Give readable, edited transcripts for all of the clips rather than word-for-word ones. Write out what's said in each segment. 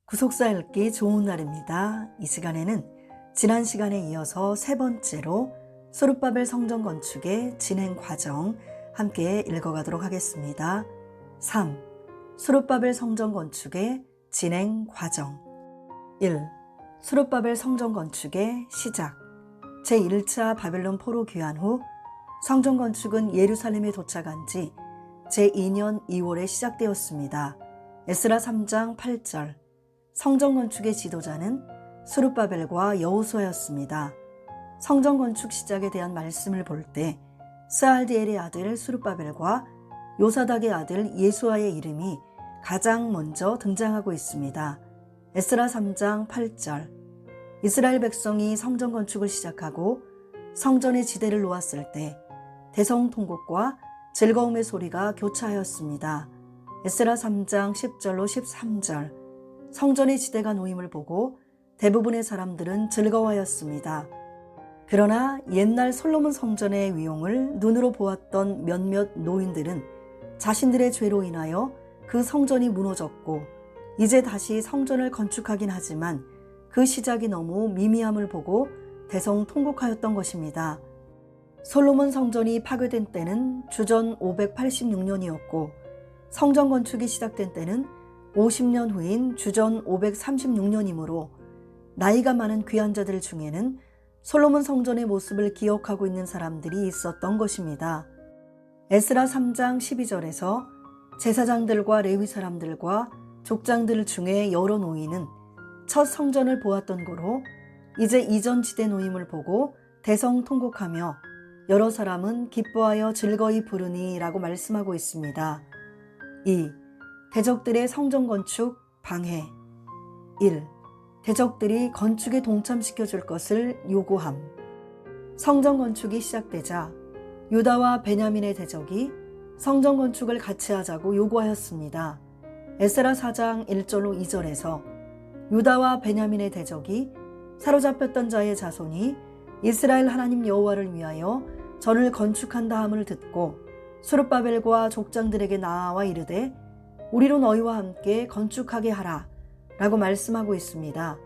구속사 읽기 좋은 날입니다. 이 시간에는 지난 시간에 이어서 세 번째로 소르바벨 성전 건축의 진행 과정 함께 읽어가도록 하겠습니다. 3. 소르바벨 성전 건축의 진행 과정 1. 소르바벨 성전 건축의 시작. 제1차 바벨론 포로 귀환 후 성전 건축은 예루살렘에 도착한 지 제2년 2월에 시작되었습니다. 에스라 3장 8절. 성전 건축의 지도자는 스룹바벨과 여호수아였습니다. 성전 건축 시작에 대한 말씀을 볼 때 스알디엘의 아들 스룹바벨과 요사닥의 아들 예수아의 이름이 가장 먼저 등장하고 있습니다. 에스라 3장 8절. 이스라엘 백성이 성전 건축을 시작하고 성전의 지대를 놓았을 때 대성통곡과 즐거움의 소리가 교차하였습니다. 에스라 3장 10절로 13절. 성전의 지대가 놓임을 보고 대부분의 사람들은 즐거워하였습니다. 그러나 옛날 솔로몬 성전의 위용을 눈으로 보았던 몇몇 노인들은 자신들의 죄로 인하여 그 성전이 무너졌고 이제 다시 성전을 건축하긴 하지만 그 시작이 너무 미미함을 보고 대성통곡하였던 것입니다. 솔로몬 성전이 파괴된 때는 주전 586년이었고 성전 건축이 시작된 때는 50년 후인 주전 536년이므로 나이가 많은 귀환자들 중에는 솔로몬 성전의 모습을 기억하고 있는 사람들이 있었던 것입니다. 에스라 3장 12절에서 제사장들과 레위 사람들과 족장들 중에 여러 노인은 첫 성전을 보았던 고로 이제 이전 지대 노임을 보고 대성통곡하며 여러 사람은 기뻐하여 즐거이 부르니 라고 말씀하고 있습니다. 2. 대적들의 성전 건축 방해. 1. 대적들이 건축에 동참시켜 줄 것을 요구함. 성전 건축이 시작되자 유다와 베냐민의 대적이 성전 건축을 같이 하자고 요구하였습니다. 에스라 4장 1절로 2절에서 유다와 베냐민의 대적이 사로잡혔던 자의 자손이 이스라엘 하나님 여호와를 위하여 전을 건축한다 함을 듣고 스룹바벨과 족장들에게 나아와 이르되 우리로 너희와 함께 건축하게 하라 라고 말씀하고 있습니다.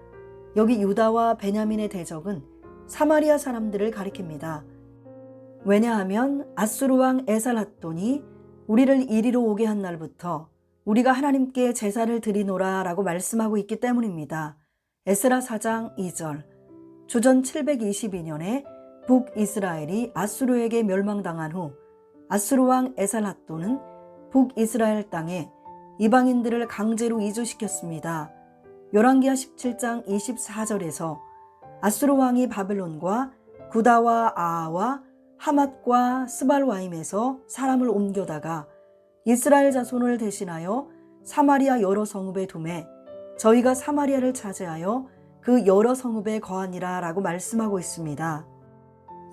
여기 유다와 베냐민의 대적은 사마리아 사람들을 가리킵니다. 왜냐하면 아수르 왕 에살핫돈이 우리를 이리로 오게 한 날부터 우리가 하나님께 제사를 드리노라 라고 말씀하고 있기 때문입니다. 에스라 4장 2절. 주전 722년에 북이스라엘이 아수르에게 멸망당한 후 아수르 왕 에살핫돈은 북이스라엘 땅에 이방인들을 강제로 이주시켰습니다. 열왕기하 17장 24절에서 아수르 왕이 바벨론과 구다와 아하와 하맛과 스발와임에서 사람을 옮겨다가 이스라엘 자손을 대신하여 사마리아 여러 성읍에 두매 저희가 사마리아를 차지하여 그 여러 성읍에 거하니라 라고 말씀하고 있습니다.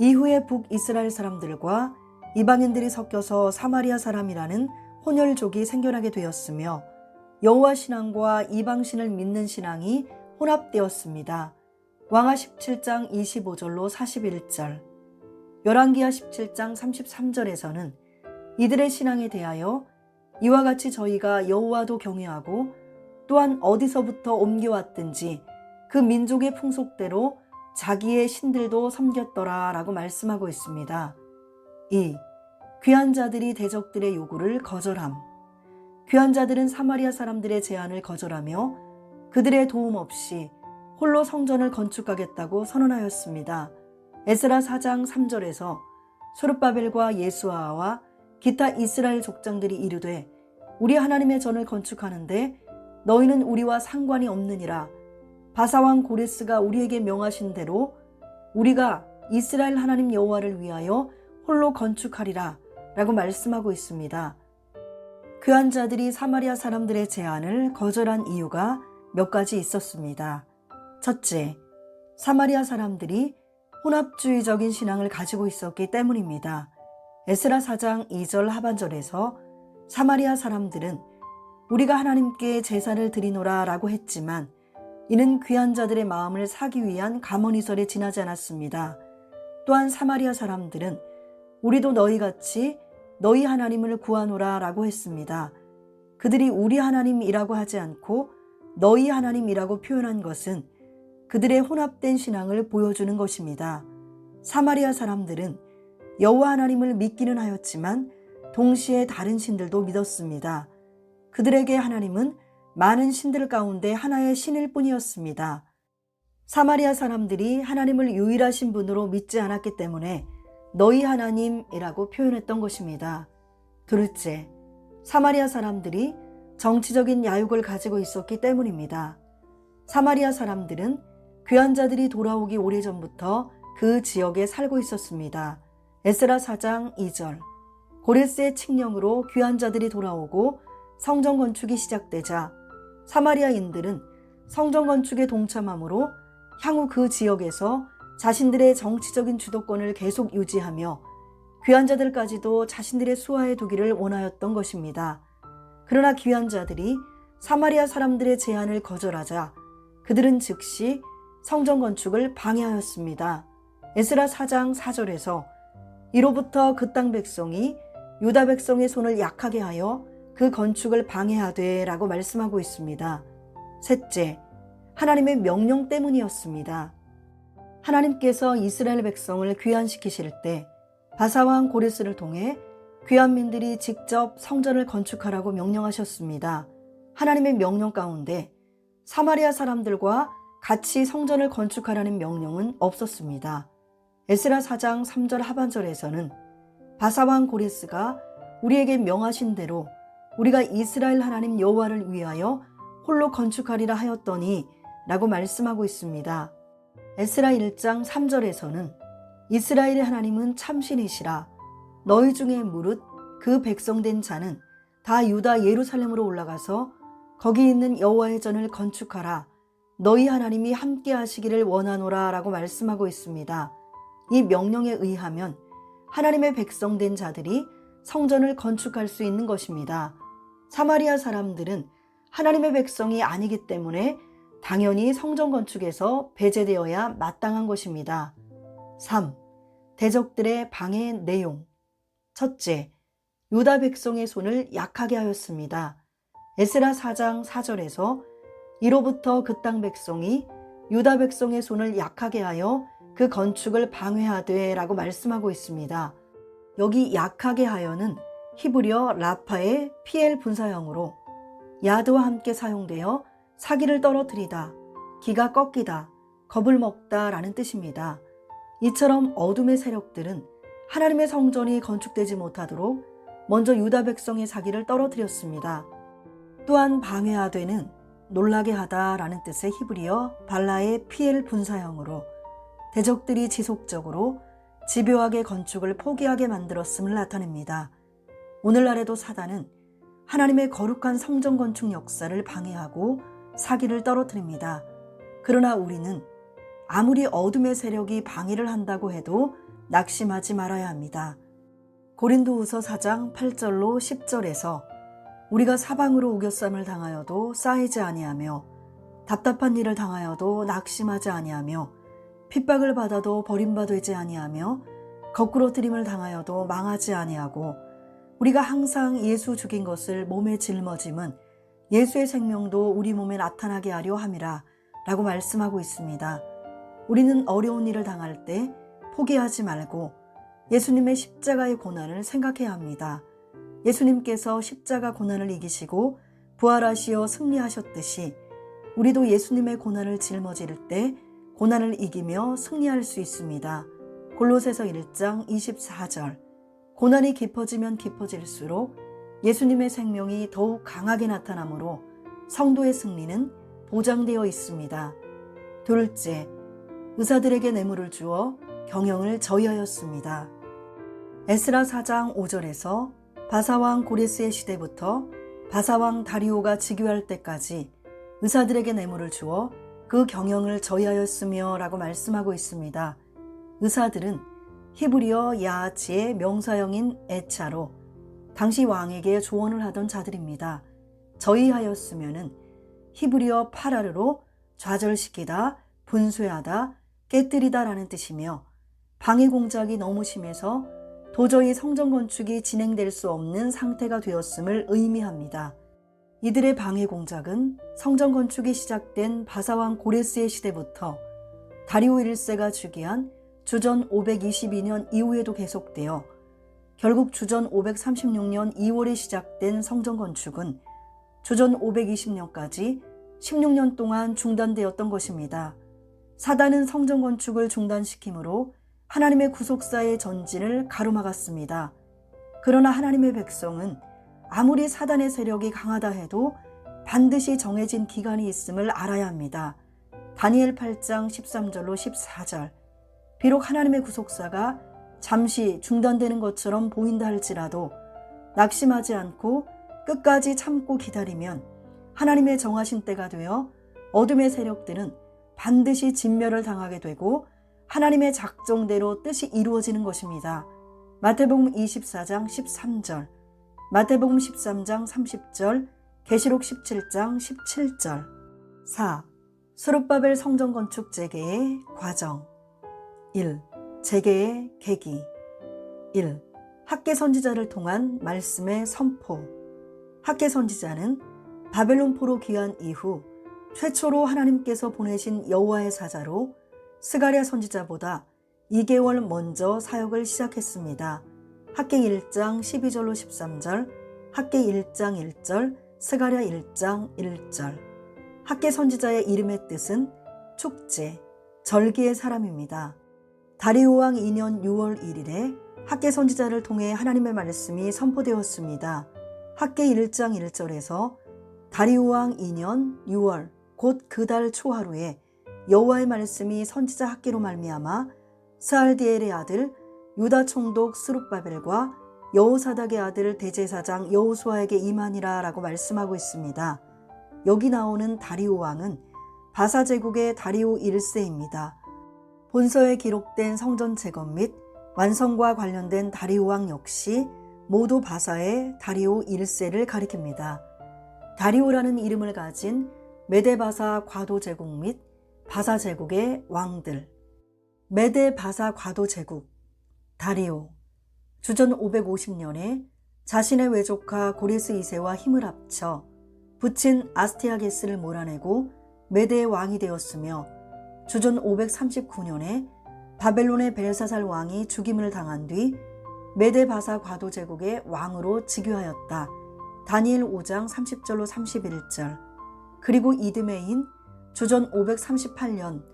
이후에 북이스라엘 사람들과 이방인들이 섞여서 사마리아 사람이라는 혼혈족이 생겨나게 되었으며 여호와 신앙과 이방신을 믿는 신앙이 혼합되었습니다. 왕하 17장 25절로 41절. 열왕기하 17장 33절에서는 이들의 신앙에 대하여 이와 같이 저희가 여호와도 경외하고 또한 어디서부터 옮겨왔든지 그 민족의 풍속대로 자기의 신들도 섬겼더라 라고 말씀하고 있습니다. 2. 귀환자들이 대적들의 요구를 거절함. 귀환자들은 사마리아 사람들의 제안을 거절하며 그들의 도움 없이 홀로 성전을 건축하겠다고 선언하였습니다. 에스라 4장 3절에서 소르바벨과 예수아와 기타 이스라엘 족장들이 이르되 우리 하나님의 전을 건축하는데 너희는 우리와 상관이 없느니라. 바사왕 고레스가 우리에게 명하신 대로 우리가 이스라엘 하나님 여호와를 위하여 홀로 건축하리라 라고 말씀하고 있습니다. 귀환자들이 사마리아 사람들의 제안을 거절한 이유가 몇 가지 있었습니다. 첫째, 사마리아 사람들이 혼합주의적인 신앙을 가지고 있었기 때문입니다. 에스라 4장 2절 하반절에서 사마리아 사람들은 우리가 하나님께 제사를 드리노라 라고 했지만 이는 귀환자들의 마음을 사기 위한 감언이설에 지나지 않았습니다. 또한 사마리아 사람들은 우리도 너희같이 너희 하나님을 구하노라 라고 했습니다. 그들이 우리 하나님이라고 하지 않고 너희 하나님이라고 표현한 것은 그들의 혼합된 신앙을 보여주는 것입니다. 사마리아 사람들은 여호와 하나님을 믿기는 하였지만 동시에 다른 신들도 믿었습니다. 그들에게 하나님은 많은 신들 가운데 하나의 신일 뿐이었습니다. 사마리아 사람들이 하나님을 유일하신 분으로 믿지 않았기 때문에 너희 하나님이라고 표현했던 것입니다. 둘째, 사마리아 사람들이 정치적인 야욕을 가지고 있었기 때문입니다. 사마리아 사람들은 귀환자들이 돌아오기 오래전부터 그 지역에 살고 있었습니다. 에스라 4장 2절. 고레스의 칙령으로 귀환자들이 돌아오고 성전 건축이 시작되자 사마리아인들은 성전 건축에 동참함으로 향후 그 지역에서 자신들의 정치적인 주도권을 계속 유지하며 귀환자들까지도 자신들의 수하에 두기를 원하였던 것입니다. 그러나 귀환자들이 사마리아 사람들의 제안을 거절하자 그들은 즉시 성전 건축을 방해하였습니다. 에스라 4장 4절에서 이로부터 그 땅 백성이 유다 백성의 손을 약하게 하여 그 건축을 방해하되 라고 말씀하고 있습니다. 셋째, 하나님의 명령 때문이었습니다. 하나님께서 이스라엘 백성을 귀환시키실 때 바사왕 고레스를 통해 귀환민들이 직접 성전을 건축하라고 명령하셨습니다. 하나님의 명령 가운데 사마리아 사람들과 같이 성전을 건축하라는 명령은 없었습니다. 에스라 4장 3절 하반절에서는 바사왕 고레스가 우리에게 명하신 대로 우리가 이스라엘 하나님 여호와를 위하여 홀로 건축하리라 하였더니 라고 말씀하고 있습니다. 에스라 1장 3절에서는 이스라엘의 하나님은 참신이시라 너희 중에 무릇 그 백성된 자는 다 유다 예루살렘으로 올라가서 거기 있는 여호와의 전을 건축하라 너희 하나님이 함께 하시기를 원하노라 라고 말씀하고 있습니다. 이 명령에 의하면 하나님의 백성된 자들이 성전을 건축할 수 있는 것입니다. 사마리아 사람들은 하나님의 백성이 아니기 때문에 당연히 성전 건축에서 배제되어야 마땅한 것입니다. 3. 대적들의 방해 내용. 첫째, 유다 백성의 손을 약하게 하였습니다. 에스라 4장 4절에서 이로부터 그 땅 백성이 유다 백성의 손을 약하게 하여 그 건축을 방해하되 라고 말씀하고 있습니다. 여기 약하게 하여는 히브리어 라파의 피엘 분사형으로 야드와 함께 사용되어 사기를 떨어뜨리다, 기가 꺾이다, 겁을 먹다 라는 뜻입니다. 이처럼 어둠의 세력들은 하나님의 성전이 건축되지 못하도록 먼저 유다 백성의 사기를 떨어뜨렸습니다. 또한 방해하되는 놀라게 하다 라는 뜻의 히브리어 발라의 피엘 분사형으로 대적들이 지속적으로 집요하게 건축을 포기하게 만들었음을 나타냅니다. 오늘날에도 사단은 하나님의 거룩한 성전 건축 역사를 방해하고 사기를 떨어뜨립니다. 그러나 우리는 아무리 어둠의 세력이 방해를 한다고 해도 낙심하지 말아야 합니다. 고린도후서 4장 8절로 10절에서 우리가 사방으로 우겨쌈을 당하여도 쌓이지 아니하며 답답한 일을 당하여도 낙심하지 아니하며 핍박을 받아도 버림받지 아니하며 거꾸로 들임을 당하여도 망하지 아니하고 우리가 항상 예수 죽인 것을 몸에 짊어짐은 예수의 생명도 우리 몸에 나타나게 하려 함이라 라고 말씀하고 있습니다. 우리는 어려운 일을 당할 때 포기하지 말고 예수님의 십자가의 고난을 생각해야 합니다. 예수님께서 십자가 고난을 이기시고 부활하시어 승리하셨듯이 우리도 예수님의 고난을 짊어질 때 고난을 이기며 승리할 수 있습니다. 골로새서 1장 24절. 고난이 깊어지면 깊어질수록 예수님의 생명이 더욱 강하게 나타나므로 성도의 승리는 보장되어 있습니다. 둘째, 의사들에게 뇌물을 주어 경영을 저희하였습니다. 에스라 4장 5절에서 바사왕 고레스의 시대부터 바사왕 다리오가 즉위할 때까지 의사들에게 뇌물을 주어 그 경영을 저희하였으며 라고 말씀하고 있습니다. 의사들은 히브리어 야하치의 명사형인 에차로 당시 왕에게 조언을 하던 자들입니다. 저희하였으면은 히브리어 파라르로 좌절시키다, 분쇄하다, 깨뜨리다 라는 뜻이며 방해 공작이 너무 심해서 도저히 성전 건축이 진행될 수 없는 상태가 되었음을 의미합니다. 이들의 방해 공작은 성전 건축이 시작된 바사왕 고레스의 시대부터 다리오 1세가 즉위한 주전 522년 이후에도 계속되어 결국 주전 536년 2월에 시작된 성전 건축은 주전 520년까지 16년 동안 중단되었던 것입니다. 사단은 성전 건축을 중단시키므로 하나님의 구속사의 전진을 가로막았습니다. 그러나 하나님의 백성은 아무리 사단의 세력이 강하다 해도 반드시 정해진 기간이 있음을 알아야 합니다. 다니엘 8장 13절로 14절. 비록 하나님의 구속사가 잠시 중단되는 것처럼 보인다 할지라도 낙심하지 않고 끝까지 참고 기다리면 하나님의 정하신 때가 되어 어둠의 세력들은 반드시 진멸을 당하게 되고 하나님의 작정대로 뜻이 이루어지는 것입니다. 마태복음 24장 13절, 마태복음 13장 30절, 계시록 17장 17절. 4. 스룹바벨 성전 건축 재개의 과정. 1. 재개의 계기. 1. 학개 선지자를 통한 말씀의 선포. 학개 선지자는 바벨론포로 귀환 이후 최초로 하나님께서 보내신 여호와의 사자로 스가랴 선지자보다 2개월 먼저 사역을 시작했습니다. 학개 1장 12절로 13절, 학개 1장 1절, 스가랴 1장 1절. 학개 선지자의 이름의 뜻은 축제, 절기의 사람입니다. 다리오 왕 2년 6월 1일에 학개 선지자를 통해 하나님의 말씀이 선포되었습니다. 학개 1장 1절에서 다리오 왕 2년 6월 곧 그 달 초하루에 여호와의 말씀이 선지자 학개로 말미암아 스알디엘의 아들 유다 총독 스룹바벨과 여호사닥의 아들 대제사장 여호수아에게 임하니라 라고 말씀하고 있습니다. 여기 나오는 다리오 왕은 바사 제국의 다리오 1세입니다. 본서에 기록된 성전 재건 및 완성과 관련된 다리오 왕 역시 모두 바사의 다리오 1세를 가리킵니다. 다리오라는 이름을 가진 메데바사 과도 제국 및 바사 제국의 왕들. 메데바사 과도 제국. 다리오. 주전 550년에 자신의 외조카 고레스 2세와 힘을 합쳐 붙인 아스티아게스를 몰아내고 메데의 왕이 되었으며 주전 539년에 바벨론의 벨사살 왕이 죽임을 당한 뒤 메데바사 과도 제국의 왕으로 즉위하였다. 다니엘 5장 30절로 31절. 그리고 이드메인 주전 538년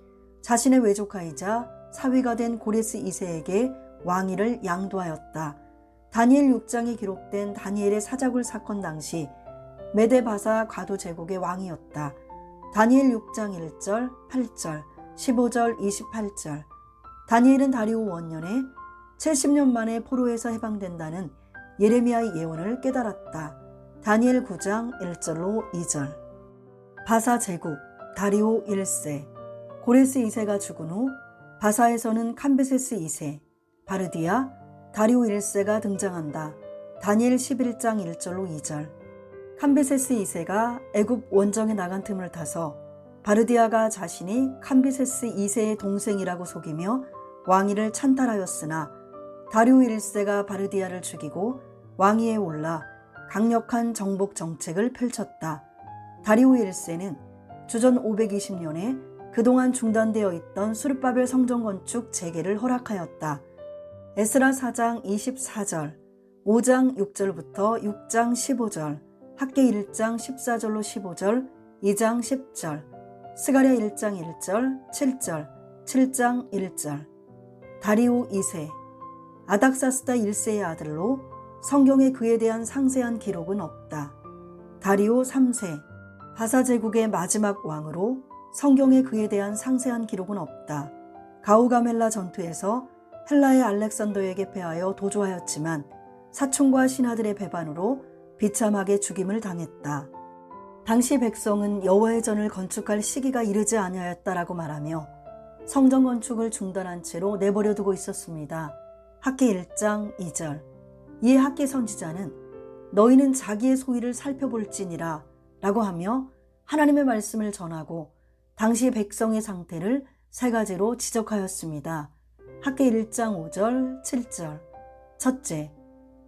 자신의 외조카이자 사위가 된 고레스 2세에게 왕위를 양도하였다. 다니엘 6장에 기록된 다니엘의 사자굴 사건 당시 메데바사 과도 제국의 왕이었다. 다니엘 6장 1절, 8절, 15절, 28절. 다니엘은 다리오 원년에 70년 만에 포로에서 해방된다는 예레미야의 예언을 깨달았다. 다니엘 9장 1절로 2절. 바사 제국 다리오 1세. 고레스 2세가 죽은 후 바사에서는 캄베세스 2세, 바르디아, 다리오 1세가 등장한다. 다니엘 11장 1절로 2절. 캄비세스 2세가 애굽 원정에 나간 틈을 타서 바르디아가 자신이 캄비세스 2세의 동생이라고 속이며 왕위를 찬탈하였으나 다리오 1세가 바르디아를 죽이고 왕위에 올라 강력한 정복 정책을 펼쳤다. 다리오 1세는 주전 520년에 그동안 중단되어 있던 스룹바벨 성전 건축 재개를 허락하였다. 에스라 4장 24절, 5장 6절부터 6장 15절, 학개 1장 14절로 15절, 2장 10절, 스가랴 1장 1절, 7절, 7장 1절. 다리오 2세, 아닥사스다 1세의 아들로 성경에 그에 대한 상세한 기록은 없다. 다리오 3세, 바사 제국의 마지막 왕으로 성경에 그에 대한 상세한 기록은 없다. 가우가멜라 전투에서 헬라의 알렉산더에게 패하여 도주하였지만 사촌과 신하들의 배반으로 비참하게 죽임을 당했다. 당시 백성은 여호와의 전을 건축할 시기가 이르지 아니하였다라고 말하며 성전 건축을 중단한 채로 내버려 두고 있었습니다. 학개 1장 2절. 이에 학개 선지자는 너희는 자기의 소위를 살펴볼지니라 라고 하며 하나님의 말씀을 전하고 당시 백성의 상태를 세 가지로 지적하였습니다. 학개 1장 5절, 7절. 첫째,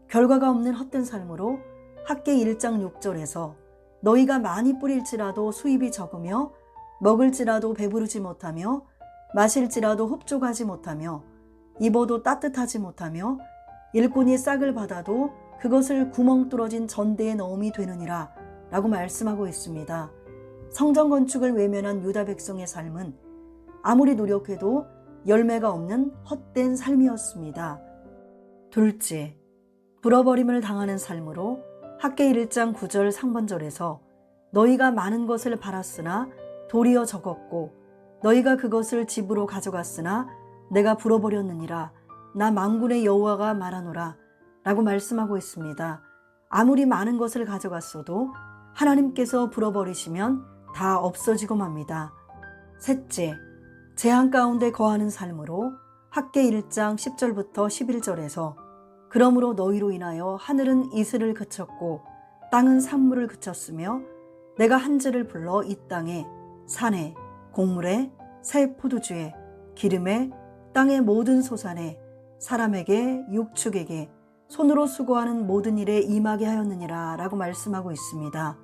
결과가 없는 헛된 삶으로 학개 1장 6절에서 너희가 많이 뿌릴지라도 수입이 적으며 먹을지라도 배부르지 못하며 마실지라도 흡족하지 못하며 입어도 따뜻하지 못하며 일꾼이 싹을 받아도 그것을 구멍 뚫어진 전대에 넣음이 되느니라 라고 말씀하고 있습니다. 성전 건축을 외면한 유다 백성의 삶은 아무리 노력해도 열매가 없는 헛된 삶이었습니다. 둘째, 불어버림을 당하는 삶으로 학개 1장 9절 상반절에서 너희가 많은 것을 팔았으나 도리어 적었고 너희가 그것을 집으로 가져갔으나 내가 불어버렸느니라 나 만군의 여호와가 말하노라 라고 말씀하고 있습니다. 아무리 많은 것을 가져갔어도 하나님께서 불어버리시면 다 없어지고 맙니다. 셋째, 재앙 가운데 거하는 삶으로 학개 1장 10절부터 11절에서 그러므로 너희로 인하여 하늘은 이슬을 그쳤고 땅은 산물을 그쳤으며 내가 한재를 불러 이 땅에 산에 곡물에 새 포도주에 기름에 땅의 모든 소산에 사람에게 육축에게 손으로 수고하는 모든 일에 임하게 하였느니라 라고 말씀하고 있습니다.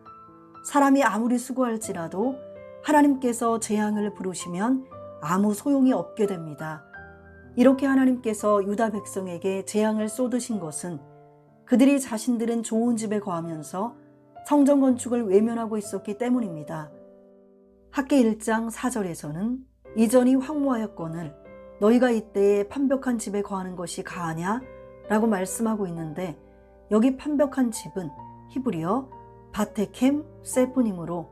사람이 아무리 수고할지라도 하나님께서 재앙을 부르시면 아무 소용이 없게 됩니다. 이렇게 하나님께서 유다 백성에게 재앙을 쏟으신 것은 그들이 자신들은 좋은 집에 거하면서 성전 건축을 외면하고 있었기 때문입니다. 학개 1장 4절에서는 이전이 황무하였거늘 너희가 이때에 판벽한 집에 거하는 것이 가하냐? 라고 말씀하고 있는데 여기 판벽한 집은 히브리어 바테켐 세푸님으로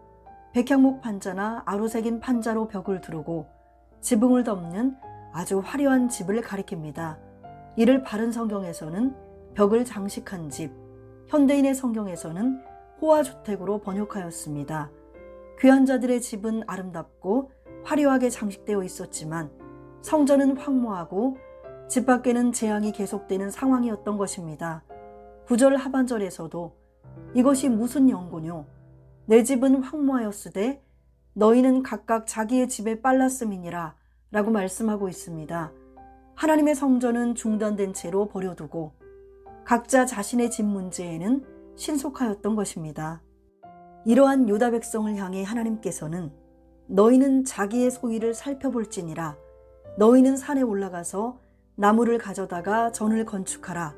백향목 판자나 아루새긴 판자로 벽을 두르고 지붕을 덮는 아주 화려한 집을 가리킵니다. 이를 바른 성경에서는 벽을 장식한 집, 현대인의 성경에서는 호화주택으로 번역하였습니다. 귀한 자들의 집은 아름답고 화려하게 장식되어 있었지만 성전은 황무하고 집 밖에는 재앙이 계속되는 상황이었던 것입니다. 9절 하반절에서도 이것이 무슨 연고뇨? 내 집은 황무하였으되 너희는 각각 자기의 집에 빨랐음이니라 라고 말씀하고 있습니다. 하나님의 성전은 중단된 채로 버려두고 각자 자신의 집 문제에는 신속하였던 것입니다. 이러한 유다 백성을 향해 하나님께서는 너희는 자기의 소위를 살펴볼지니라 너희는 산에 올라가서 나무를 가져다가 전을 건축하라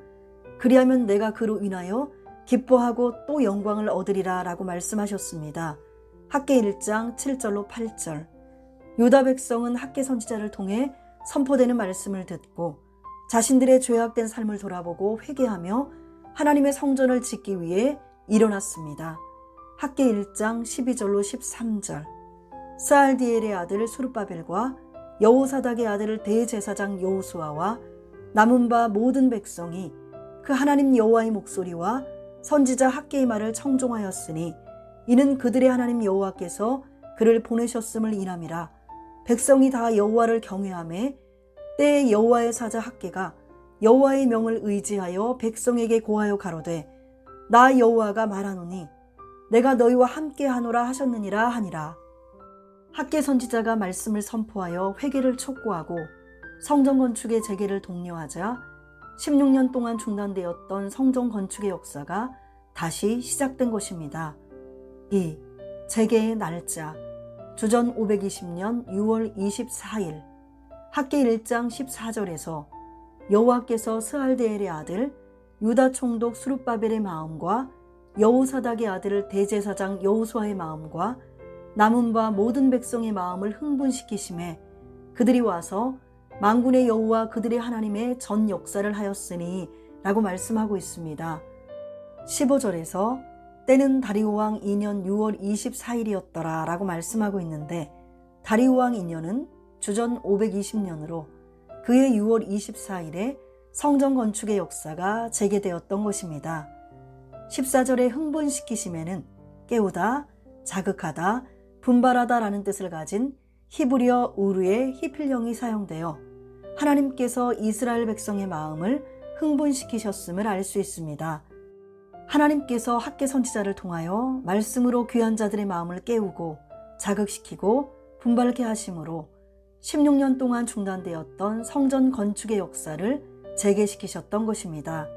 그리하면 내가 그로 인하여 기뻐하고 또 영광을 얻으리라 라고 말씀하셨습니다. 학개 1장 7절로 8절 유다 백성은 학개 선지자를 통해 선포되는 말씀을 듣고 자신들의 죄악된 삶을 돌아보고 회개하며 하나님의 성전을 짓기 위해 일어났습니다. 학개 1장 12절로 13절 스알디엘의 아들 수르바벨과 여호사닥의 아들 대제사장 여호수아와 남은 바 모든 백성이 그 하나님 여호와의 목소리와 선지자 학개의 말을 청종하였으니 이는 그들의 하나님 여호와께서 그를 보내셨음을 인함이라. 백성이 다 여호와를 경외하며 때에 여호와의 사자 학개가 여호와의 명을 의지하여 백성에게 고하여 가로되 나 여호와가 말하노니 내가 너희와 함께 하노라 하셨느니라 하니라. 학개 선지자가 말씀을 선포하여 회개를 촉구하고 성전 건축의 재개를 독려하자 16년 동안 중단되었던 성전 건축의 역사가 다시 시작된 것입니다. 2. 재개의 날짜 주전 520년 6월 24일 학개 1장 14절에서 여호와께서 스알디엘의 아들 유다 총독 수룹바벨의 마음과 여호사닥의 아들 대제사장 여호수아의 마음과 남은 바 모든 백성의 마음을 흥분시키심에 그들이 와서 만군의 여호와 그들의 하나님의 전 역사를 하였으니 라고 말씀하고 있습니다. 15절에서 때는 다리오 왕 2년 6월 24일이었더라 라고 말씀하고 있는데 다리오 왕 2년은 주전 520년으로 그해 6월 24일에 성전 건축의 역사가 재개되었던 것입니다. 14절에 흥분시키심에는 깨우다, 자극하다, 분발하다 라는 뜻을 가진 히브리어 우르의 히필령이 사용되어 하나님께서 이스라엘 백성의 마음을 흥분시키셨음을 알 수 있습니다. 하나님께서 학개 선지자를 통하여 말씀으로 귀한 자들의 마음을 깨우고 자극시키고 분발케 하심으로 16년 동안 중단되었던 성전 건축의 역사를 재개시키셨던 것입니다.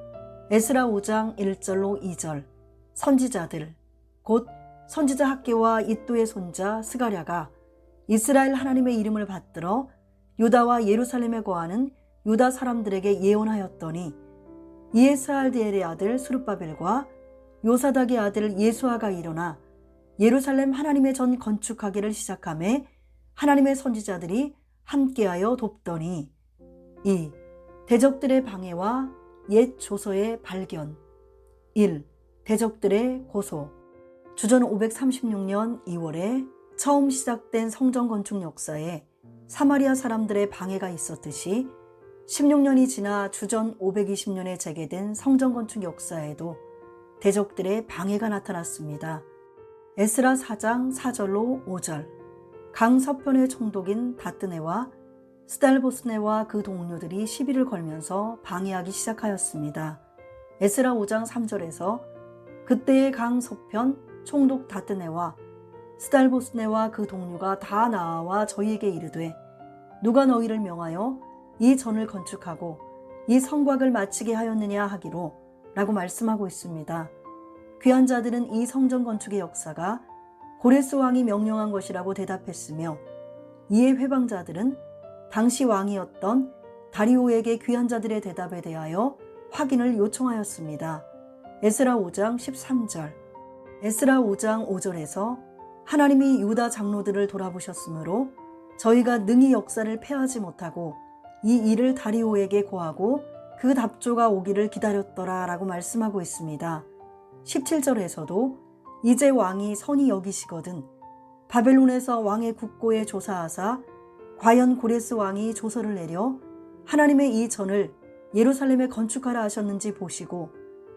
에스라 5장 1절로 2절 선지자들 곧 선지자 학개와 이또의 손자 스가랴가 이스라엘 하나님의 이름을 받들어 유다와 예루살렘에 거하는 유다 사람들에게 예언하였더니 이에스알디엘의 아들 스룹바벨과 요사닥의 아들 예수아가 일어나 예루살렘 하나님의 전 건축하기를 시작하며 하나님의 선지자들이 함께하여 돕더니 이 대적들의 방해와 옛 조서의 발견 1. 대적들의 고소 주전 536년 2월에 처음 시작된 성전 건축 역사에 사마리아 사람들의 방해가 있었듯이 16년이 지나 주전 520년에 재개된 성전 건축 역사에도 대적들의 방해가 나타났습니다. 에스라 4장 4절로 5절 강 서편의 총독인 다뜨네와 스달보스네와 그 동료들이 시비를 걸면서 방해하기 시작하였습니다. 에스라 5장 3절에서 그때의 강 서편 총독 다뜨네와 스달보스네와 그 동료가 다 나아와 저희에게 이르되 누가 너희를 명하여 이 전을 건축하고 이 성곽을 마치게 하였느냐 하기로 라고 말씀하고 있습니다. 귀한 자들은 이 성전 건축의 역사가 고레스 왕이 명령한 것이라고 대답했으며 이에 회방자들은 당시 왕이었던 다리오에게 귀한 자들의 대답에 대하여 확인을 요청하였습니다. 에스라 5장 13절 에스라 5장 5절에서 하나님이 유다 장로들을 돌아보셨으므로 저희가 능히 역사를 패하지 못하고 이 일을 다리오에게 고하고 그 답조가 오기를 기다렸더라 라고 말씀하고 있습니다. 17절에서도 이제 왕이 선히 여기시거든 바벨론에서 왕의 국고에 조사하사 과연 고레스 왕이 조서를 내려 하나님의 이 전을 예루살렘에 건축하라 하셨는지 보시고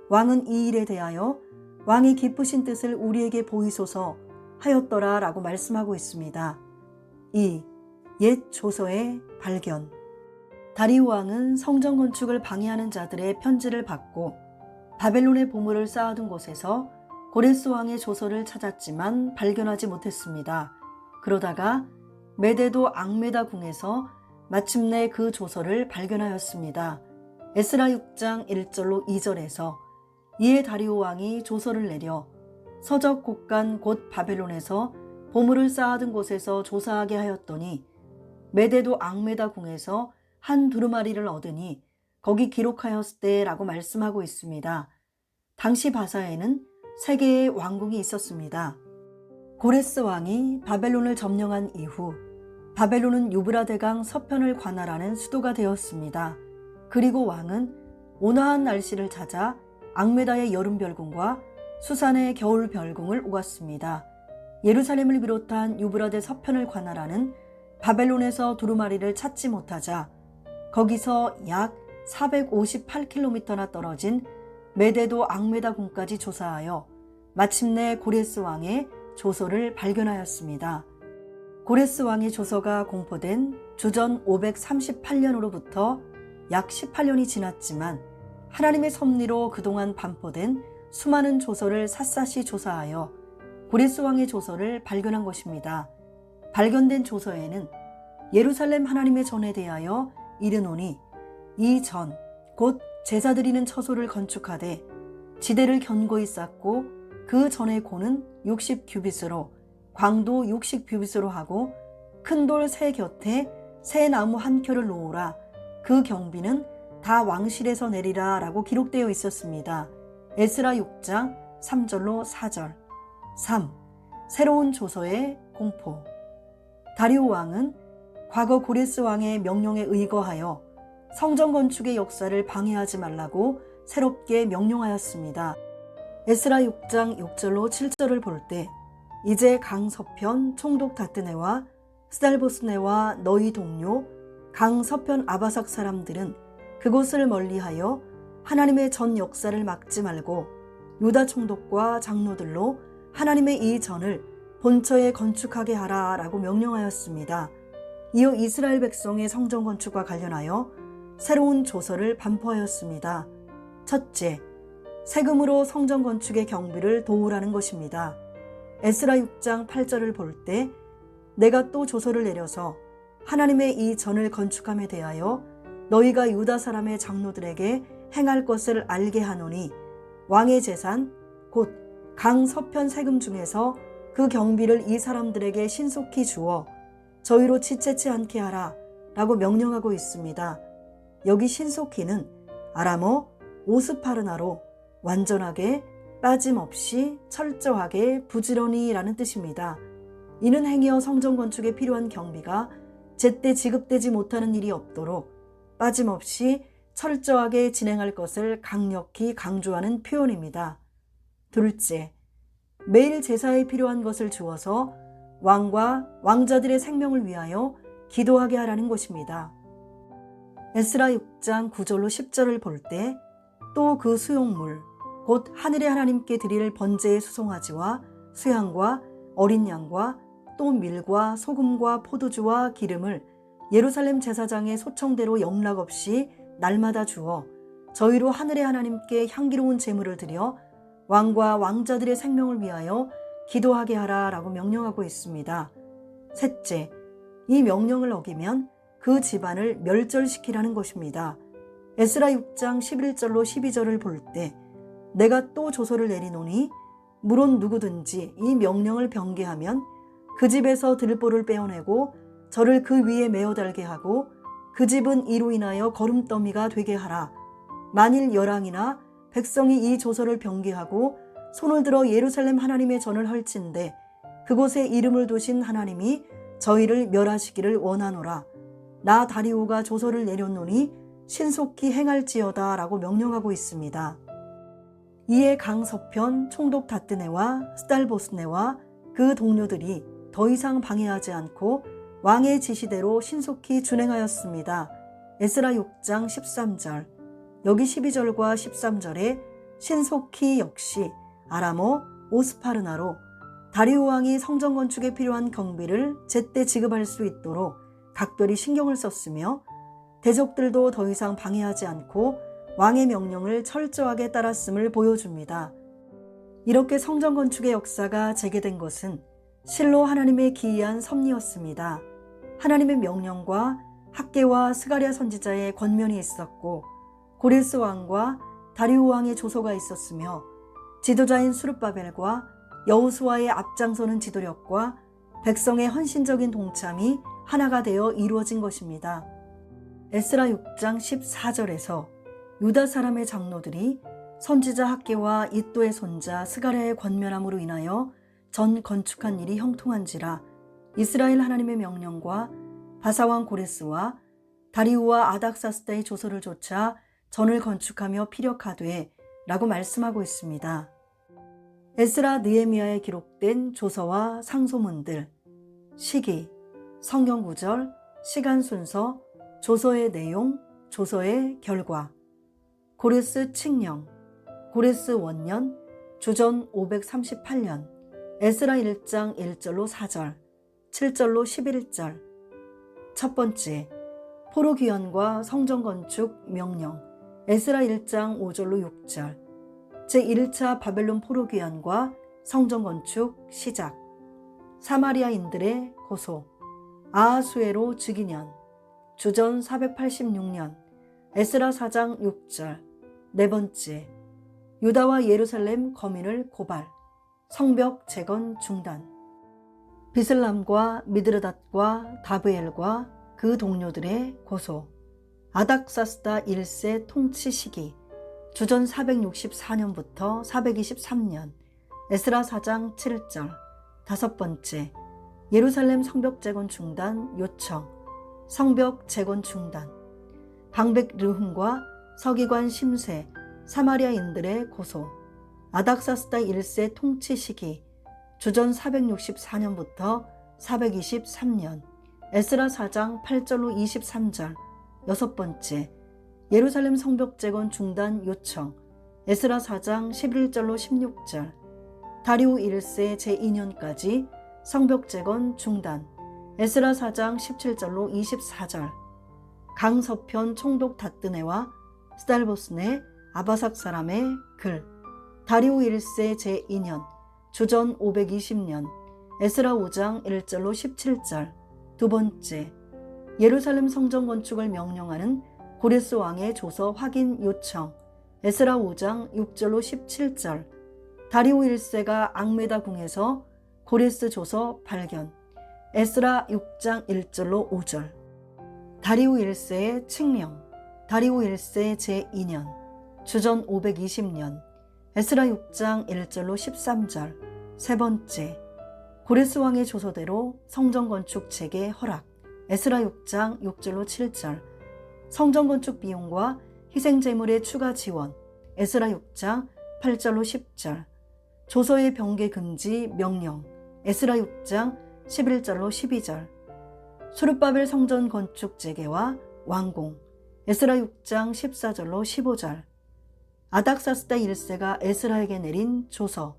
왕은 이 일에 대하여 왕이 기쁘신 뜻을 우리에게 보이소서 하였더라 라고 말씀하고 있습니다. 2. 옛 조서의 발견 다리오 왕은 성전 건축을 방해하는 자들의 편지를 받고 바벨론의 보물을 쌓아둔 곳에서 고레스 왕의 조서를 찾았지만 발견하지 못했습니다. 그러다가 메데도 앙메다 궁에서 마침내 그 조서를 발견하였습니다. 에스라 6장 1절로 2절에서 이에 다리오 왕이 조서를 내려 서적 곳간 곧 바벨론에서 보물을 쌓아둔 곳에서 조사하게 하였더니 메데도 앙메다 궁에서 한 두루마리를 얻으니 거기 기록하였을 때라고 말씀하고 있습니다. 당시 바사에는 3개의 왕궁이 있었습니다. 고레스 왕이 바벨론을 점령한 이후 바벨론은 유브라데강 서편을 관할하는 수도가 되었습니다. 그리고 왕은 온화한 날씨를 찾아 앙메다의 여름별궁과 수산의 겨울별궁을 오갔습니다. 예루살렘을 비롯한 유브라데 서편을 관할하는 바벨론에서 두루마리를 찾지 못하자 거기서 약 458km나 떨어진 메데도 앙메다 궁까지 조사하여 마침내 고레스 왕의 조서를 발견하였습니다. 고레스 왕의 조서가 공포된 주전 538년으로부터 약 18년이 지났지만 하나님의 섭리로 그동안 반포된 수많은 조서를 샅샅이 조사하여 고레스 왕의 조서를 발견한 것입니다. 발견된 조서에는 예루살렘 하나님의 전에 대하여 이르노니 이 전 곧 제사 드리는 처소를 건축하되 지대를 견고히 쌓고 그 전의 고는 60규빗으로 광도 60규빗으로 하고 큰 돌 3곁에 새 나무 한 켜를 놓으라. 그 경비는 다 왕실에서 내리라 라고 기록되어 있었습니다. 에스라 6장 3절로 4절 3. 새로운 조서의 공포 다리오 왕은 과거 고레스 왕의 명령에 의거하여 성전 건축의 역사를 방해하지 말라고 새롭게 명령하였습니다. 에스라 6장 6절로 7절을 볼 때 이제 강서편 총독 다뜨네와 스달보스네와 너희 동료 강서편 아바삭 사람들은 그곳을 멀리하여 하나님의 전 역사를 막지 말고 유다 총독과 장로들로 하나님의 이 전을 본처에 건축하게 하라 라고 명령하였습니다. 이어 이스라엘 백성의 성전 건축과 관련하여 새로운 조서를 반포하였습니다. 첫째, 세금으로 성전 건축의 경비를 도우라는 것입니다. 에스라 6장 8절을 볼 때 내가 또 조서를 내려서 하나님의 이 전을 건축함에 대하여 너희가 유다 사람의 장로들에게 행할 것을 알게 하노니 왕의 재산 곧 강 서편 세금 중에서 그 경비를 이 사람들에게 신속히 주어 저희로 지체치 않게 하라 라고 명령하고 있습니다. 여기 신속히는 아람어 오스파르나로 완전하게, 빠짐없이, 철저하게, 부지런히 라는 뜻입니다. 이는 행여 성전 건축에 필요한 경비가 제때 지급되지 못하는 일이 없도록 빠짐없이 철저하게 진행할 것을 강력히 강조하는 표현입니다. 둘째, 매일 제사에 필요한 것을 주어서 왕과 왕자들의 생명을 위하여 기도하게 하라는 것입니다. 에스라 6장 9절로 10절을 볼 때 또 그 수용물, 곧 하늘의 하나님께 드릴 번제의 수송아지와 수양과 어린 양과 또 밀과 소금과 포도주와 기름을 예루살렘 제사장의 소청대로 영락 없이 날마다 주어 저희로 하늘의 하나님께 향기로운 제물을 드려 왕과 왕자들의 생명을 위하여 기도하게 하라 라고 명령하고 있습니다. 셋째, 이 명령을 어기면 그 집안을 멸절시키라는 것입니다. 에스라 6장 11절로 12절을 볼 때 내가 또 조서를 내리노니 물론 누구든지 이 명령을 변개하면 그 집에서 들보를 빼어내고 저를 그 위에 메어 달게 하고 그 집은 이로 인하여 거름더미가 되게 하라. 만일 열왕이나 백성이 이 조서를 변개하고 손을 들어 예루살렘 하나님의 전을 헐진대 그곳에 이름을 두신 하나님이 저희를 멸하시기를 원하노라. 나 다리오가 조서를 내렸노니 신속히 행할지어다 라고 명령하고 있습니다. 이에 강서편 총독 다뜨네와 스달보스네와 그 동료들이 더 이상 방해하지 않고 왕의 지시대로 신속히 준행하였습니다. 에스라 6장 13절, 여기 12절과 13절에 신속히 역시 아람어 오스파르나로 다리오 왕이 성전 건축에 필요한 경비를 제때 지급할 수 있도록 각별히 신경을 썼으며 대적들도 더 이상 방해하지 않고 왕의 명령을 철저하게 따랐음을 보여줍니다. 이렇게 성전 건축의 역사가 재개된 것은 실로 하나님의 기이한 섭리였습니다. 하나님의 명령과 학개와 스가랴 선지자의 권면이 있었고 고레스 왕과 다리오 왕의 조서가 있었으며 지도자인 수르바벨과 여호수아의 앞장서는 지도력과 백성의 헌신적인 동참이 하나가 되어 이루어진 것입니다. 에스라 6장 14절에서 유다 사람의 장로들이 선지자 학개와 이또의 손자 스가랴의 권면함으로 인하여 전 건축한 일이 형통한지라 이스라엘 하나님의 명령과 바사왕 고레스와 다리우와 아닥사스다의 조서를 조차 전을 건축하며 피력하되 라고 말씀하고 있습니다. 에스라 느헤미야에 기록된 조서와 상소문들, 시기, 성경 구절, 시간 순서, 조서의 내용, 조서의 결과, 고레스 칙령, 고레스 원년, 주전 538년, 에스라 1장 1절로 4절, 7절로 11절. 첫 번째, 포로귀환과 성전건축 명령, 에스라 1장 5절로 6절. 제1차 바벨론 포로귀환과 성전건축 시작. 사마리아인들의 고소, 아하수에로 즉위년, 주전 486년, 에스라 4장 6절. 네 번째, 유다와 예루살렘 거민을 고발, 성벽 재건 중단. 비슬람과 미드르닷과 다브엘과 그 동료들의 고소, 아닥사스다 1세 통치 시기, 주전 464년부터 423년, 에스라 4장 7절. 다섯 번째, 예루살렘 성벽 재건 중단 요청, 성벽 재건 중단. 방백 르흠과 서기관 심세, 사마리아인들의 고소, 아닥사스다 1세 통치 시기, 주전 464년부터 423년, 에스라 4장 8절로 23절. 여섯 번째, 예루살렘 성벽 재건 중단 요청, 에스라 4장 11절로 16절. 다리오 1세 제2년까지 성벽 재건 중단, 에스라 4장 17절로 24절. 강서편 총독 다뜨네와 스달보스네 아바삭 사람의 글, 다리오 1세 제2년, 주전 520년, 에스라 5장 1절로 17절. 두 번째, 예루살렘 성전 건축을 명령하는 고레스 왕의 조서 확인 요청, 에스라 5장 6절로 17절. 다리오 1세가 악메다 궁에서 고레스 조서 발견. 에스라 6장 1절로 5절. 다리오 1세의 칙령. 다리오 1세 제2년 주전 520년 에스라 6장 1절로 13절. 세 번째, 고레스 왕의 조서대로 성전 건축 재개 허락. 에스라 6장 6절로 7절. 성전 건축 비용과 희생 제물의 추가 지원. 에스라 6장 8절로 10절. 조서의 병계 금지 명령. 에스라 6장 11절로 12절. 수르바벨 성전 건축 재개와 완공. 에스라 6장 14절로 15절. 아닥사스다 1세가 에스라에게 내린 조서.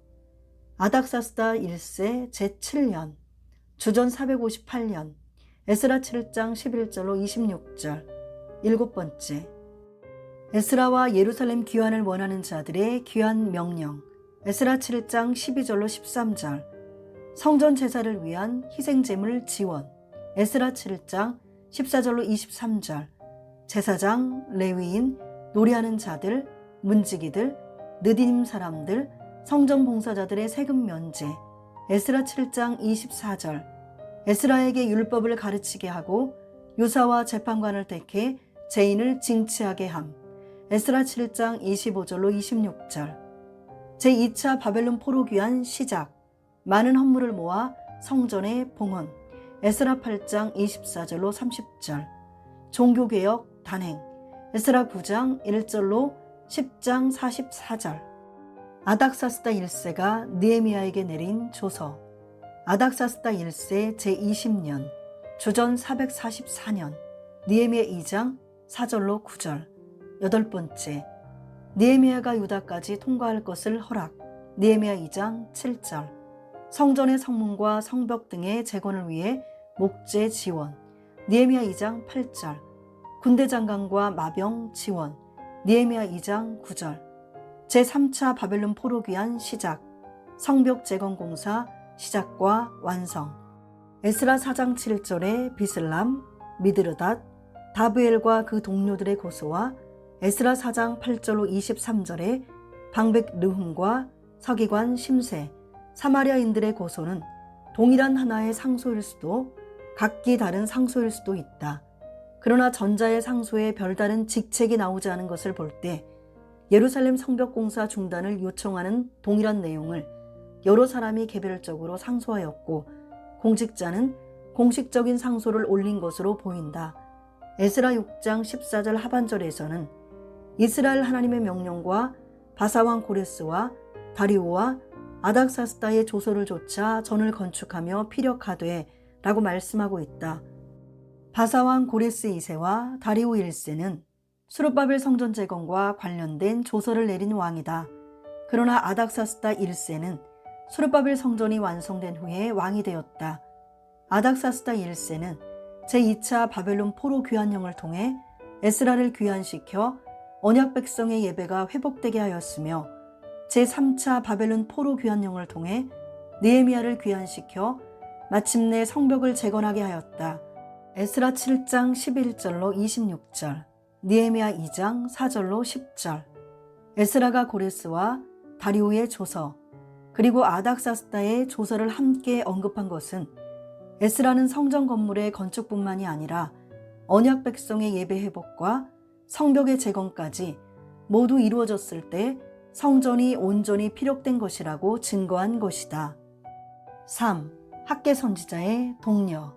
아닥사스다 1세 제7년 주전 458년 에스라 7장 11절로 26절. 일곱 번째, 에스라와 예루살렘 귀환을 원하는 자들의 귀환 명령. 에스라 7장 12절로 13절. 성전 제사를 위한 희생제물 지원. 에스라 7장 14절로 23절. 제사장, 레위인, 노래하는 자들, 문지기들, 느디님 사람들, 성전 봉사자들의 세금 면제. 에스라 7장 24절. 에스라에게 율법을 가르치게 하고 유사와 재판관을 택해 죄인을 징치하게 함. 에스라 7장 25절로 26절. 제2차 바벨론 포로 귀환 시작. 많은 헌물을 모아 성전에 봉헌. 에스라 8장 24절로 30절. 종교개혁 단행. 에스라 9장 1절로 10장 44절. 아닥사스다 1세가 느헤미야에게 내린 조서. 아닥사스다 1세 제20년 주전 444년 느헤미야 2장 4절로 9절. 여덟 번째, 느헤미야가 유다까지 통과할 것을 허락. 느헤미야 2장 7절. 성전의 성문과 성벽 등의 재건을 위해 목재 지원. 느헤미야 2장 8절. 군대 장관과 마병 지원. 느헤미야 2장 9절. 제3차 바벨론 포로 귀환 시작. 성벽 재건 공사 시작과 완성. 에스라 4장 7절에 비슬람, 미드르닷, 다브엘과 그 동료들의 고소와 에스라 4장 8절로 23절에 방백 르훔과 서기관 심세, 사마리아인들의 고소는 동일한 하나의 상소일 수도 각기 다른 상소일 수도 있다. 그러나 전자의 상소에 별다른 직책이 나오지 않은 것을 볼 때 예루살렘 성벽 공사 중단을 요청하는 동일한 내용을 여러 사람이 개별적으로 상소하였고 공직자는 공식적인 상소를 올린 것으로 보인다. 에스라 6장 14절 하반절에서는 이스라엘 하나님의 명령과 바사왕 고레스와 다리오와 아닥사스다의 조서를 조차 전을 건축하며 피력하되 라고 말씀하고 있다. 바사왕 고레스 2세와 다리오 1세는 수르바벨 성전 재건과 관련된 조서를 내린 왕이다. 그러나 아닥사스다 1세는 수르바벨 성전이 완성된 후에 왕이 되었다. 아닥사스다 1세는 제2차 바벨론 포로 귀환령을 통해 에스라를 귀환시켜 언약 백성의 예배가 회복되게 하였으며 제3차 바벨론 포로 귀환령을 통해 느헤미야를 귀환시켜 마침내 성벽을 재건하게 하였다. 에스라 7장 11절로 26절, 느헤미야 2장 4절로 10절. 에스라가 고레스와 다리오의 조서 그리고 아닥사스다의 조서를 함께 언급한 것은 에스라는 성전 건물의 건축뿐만이 아니라 언약 백성의 예배 회복과 성벽의 재건까지 모두 이루어졌을 때 성전이 온전히 피력된 것이라고 증거한 것이다. 3. 학개 선지자의 독려.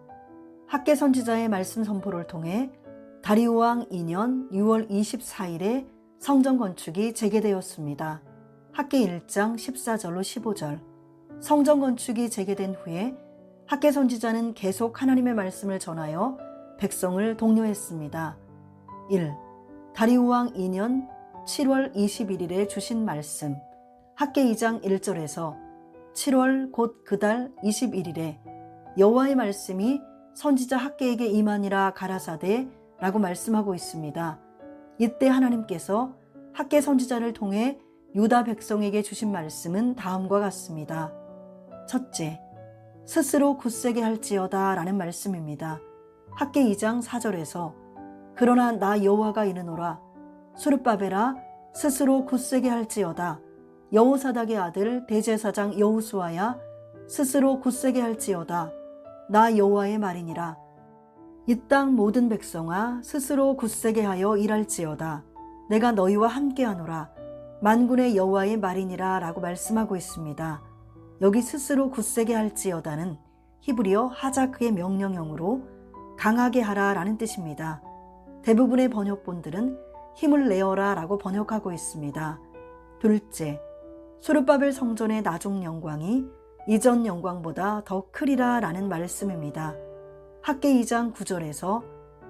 학개 선지자의 말씀 선포를 통해 다리오 왕 2년 6월 24일에 성전 건축이 재개되었습니다. 학개 1장 14절로 15절. 성전 건축이 재개된 후에 학개 선지자는 계속 하나님의 말씀을 전하여 백성을 독려했습니다. 1. 다리오 왕 2년 7월 21일에 주신 말씀. 학개 2장 1절에서 7월 곧 그달 21일에 여호와의 말씀이 선지자 학개에게 임하니라 가라사대 라고 말씀하고 있습니다. 이때 하나님께서 학개 선지자를 통해 유다 백성에게 주신 말씀은 다음과 같습니다. 첫째, 스스로 굳세게 할지어다 라는 말씀입니다. 학개 2장 4절에서 그러나 나 여호와가 이르노라 수르바벨아 스스로 굳세게 할지어다 여호사닥의 아들 대제사장 여호수아야 스스로 굳세게 할지어다. 나 여호와의 말이니라. 이 땅 모든 백성아 스스로 굳세게 하여 일할지어다. 내가 너희와 함께하노라. 만군의 여호와의 말이니라 라고 말씀하고 있습니다. 여기 스스로 굳세게 할지어다는 히브리어 하자크의 명령형으로 강하게 하라 라는 뜻입니다. 대부분의 번역본들은 힘을 내어라 라고 번역하고 있습니다. 둘째, 스룹바벨 성전의 나중 영광이 이전 영광보다 더 크리라 라는 말씀입니다. 학개 2장 9절에서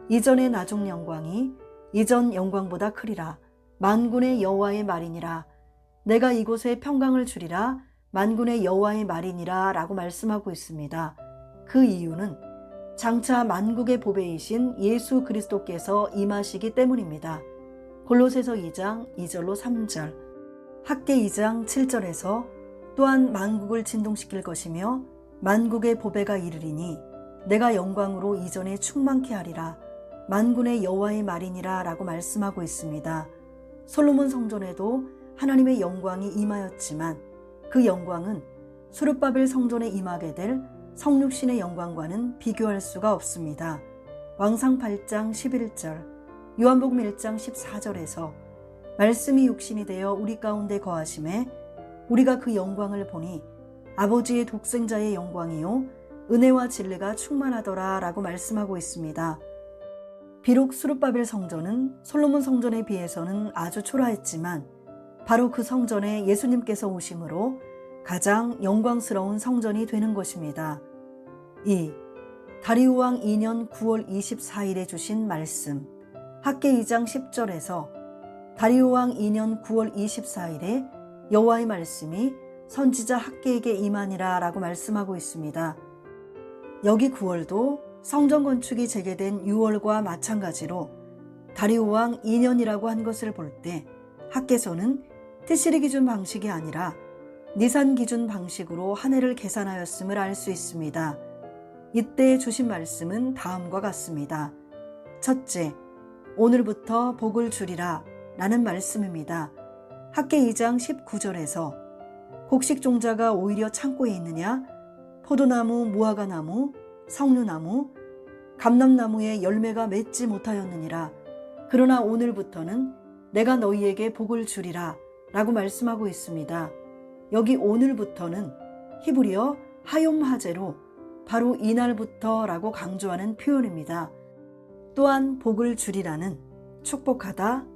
이전의 나중 영광이 이전 영광보다 크리라. 만군의 여호와의 말이니라. 내가 이곳에 평강을 주리라. 만군의 여호와의 말이니라 라고 말씀하고 있습니다. 그 이유는 장차 만국의 보배이신 예수 그리스도께서 임하시기 때문입니다. 골로새서 2장 2절로 3절, 학개 2장 7절에서 또한 만국을 진동시킬 것이며 만국의 보배가 이르리니 내가 영광으로 이전에 충만케 하리라. 만군의 여호와의 말이니라 라고 말씀하고 있습니다. 솔로몬 성전에도 하나님의 영광이 임하였지만 그 영광은 스룹바벨 성전에 임하게 될 성육신의 영광과는 비교할 수가 없습니다. 왕상 8장 11절, 요한복음 1장 14절에서 말씀이 육신이 되어 우리 가운데 거하심에 우리가 그 영광을 보니 아버지의 독생자의 영광이요 은혜와 진리가 충만하더라 라고 말씀하고 있습니다. 비록 스룹바벨 성전은 솔로몬 성전에 비해서는 아주 초라했지만 바로 그 성전에 예수님께서 오심으로 가장 영광스러운 성전이 되는 것입니다. 2. 다리우 왕 2년 9월 24일에 주신 말씀. 학개 2장 10절에서 다리우 왕 2년 9월 24일에 여호와의 말씀이 선지자 학개에게 임하니라 라고 말씀하고 있습니다. 여기 9월도 성전 건축이 재개된 6월과 마찬가지로 다리우 왕 2년이라고 한 것을 볼 때 학개서는 티시리 기준 방식이 아니라 니산 기준 방식으로 한 해를 계산하였음을 알 수 있습니다. 이때 주신 말씀은 다음과 같습니다. 첫째, 오늘부터 복을 주리라 라는 말씀입니다. 학개 2장 19절에서 곡식 종자가 오히려 창고에 있느냐? 포도나무, 무화과나무, 석류나무, 감람나무에 열매가 맺지 못하였느니라. 그러나 오늘부터는 내가 너희에게 복을 주리라 라고 말씀하고 있습니다. 여기 오늘부터는 히브리어 하욤 하제로 바로 이날부터 라고 강조하는 표현입니다. 또한 복을 주리라는 축복하다